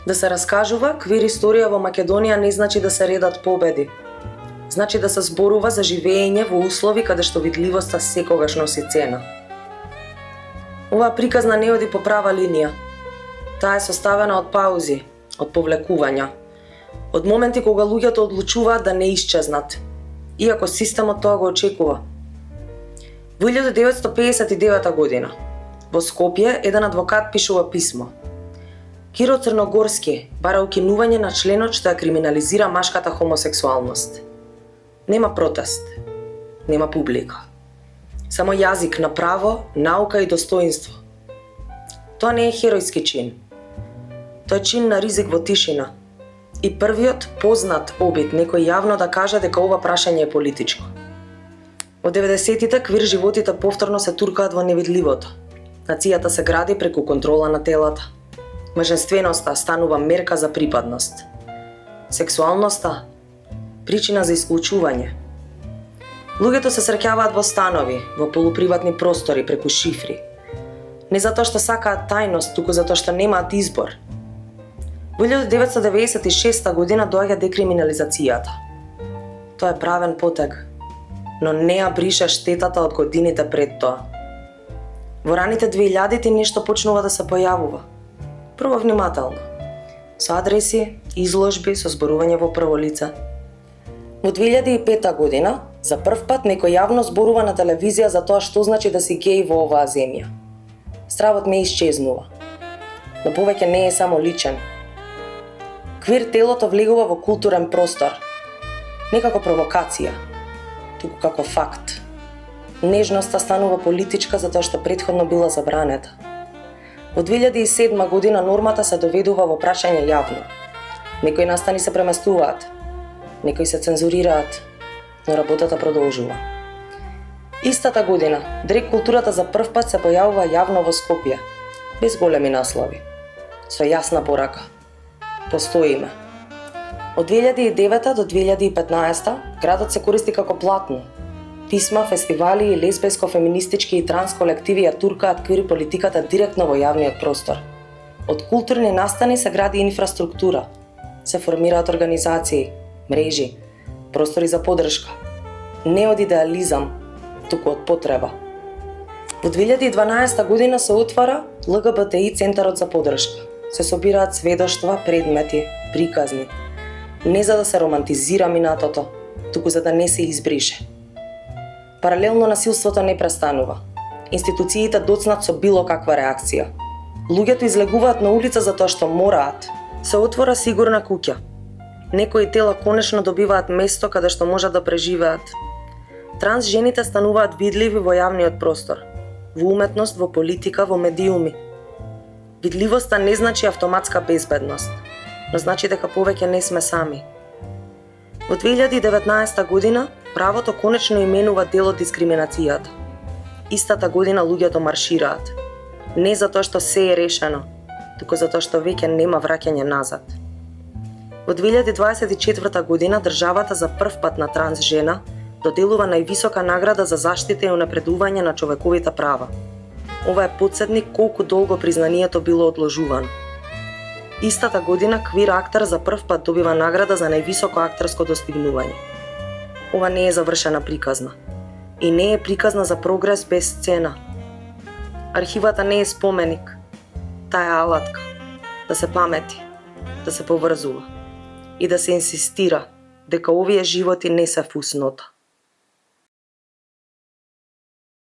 Да се раскажува квир историја во Македонија не значи да се редат победи. Значи да се зборува за живеење во услови каде што видливоста секогаш носи цена. Оваа приказна не оди по права линија. Таа е составена од паузи, од повлекувања, од моменти кога луѓето одлучуваат да не исчезнат, иако системот тоа го очекува. Во 1959 година, во Скопје, еден адвокат пишува писмо. Киро Црногорски бара укинување на членот што ја криминализира машката хомосексуалност. Нема протест, нема публика. Само јазик на право, наука и достоинство. Тоа не е херојски чин. Тоа е чин на ризик во тишина. И првиот познат обид некој јавно да каже дека ова прашање е политичко. Во 90-тите квир животите повторно се туркаат во невидливото. Нацијата се гради преку контрола на телата. Маженственоста станува мерка за припадност. Сексуалноста причина за исклучување. Луѓето се среќаваат во станови, во полуприватни простори преку шифри. Не затоа што сакаат тајност, туку затоа што немаат избор. Во 1996 година доаѓа декриминализацијата. Тоа е правен потег, но не ја брише штетата од годините пред тоа. Во раните 2000-ти нешто почнува да се појавува. Прво внимателно, со адреси, изложби, со зборување во прво лице. Во 2005 година, за прв пат некој јавно зборува на телевизија за тоа што значи да си геј во оваа земја. Стравот не исчезнува, но повеќе не е само личен. Квир телото влегува во културен простор, не како провокација, туку како факт. Нежноста станува политичка затоа што претходно била забранета. Во 2007 година нормата се доведува во прашање јавно. Некои настани се преместуваат, некои се цензурираат, но работата продолжува. Истата година, дрек културата за прв пат се појавува јавно во Скопје, без големи наслови, со јасна порака. Постоиме. Од 2009 до 2015 градот се користи како платно. Писма, фестивали и лесбеско-феминистички и транс колективи ја туркаат квир политиката директно во јавниот простор. Од културни настани се гради инфраструктура, се формираат организации, мрежи, простори за поддршка. Не од идеализам, туку од потреба. Во 2012 година се отвара ЛГБТИ центарот за поддршка. Се собираат сведоштва, предмети, приказни. Не за да се романтизира минатото, туку за да не се избрише. Паралелно насилството не престанува. Институциите доцнат со било каква реакција. Луѓето излегуваат на улица затоа што мораат. Се отвора сигурна куќа. Некои тела конечно добиваат место каде што можат да преживеат. Транс жените стануваат видливи во јавниот простор, во уметност, во политика, во медиуми. Видливоста не значи автоматска безбедност, но значи дека повеќе не сме сами. Во 2019 година правото конечно именува дел од дискриминацијата. Истата година луѓето маршираат. Не затоа што се е решено, туку затоа што веќе нема враќање назад. Во 2024 година државата за прв пат на транс жена доделува највисока награда за заштита и унапредување на човековите права. Ова е потсетник колку долго признанието било одложувано. Истата година квир актер за прв пат добива награда за највисоко актерско достигнување. Ова не е завршена приказна. И не е приказна за прогрес без цена. Архивата не е споменик. Таа е алатка. Да се памети, да се поврзува и да се инсистира дека овие животи не се фуснота.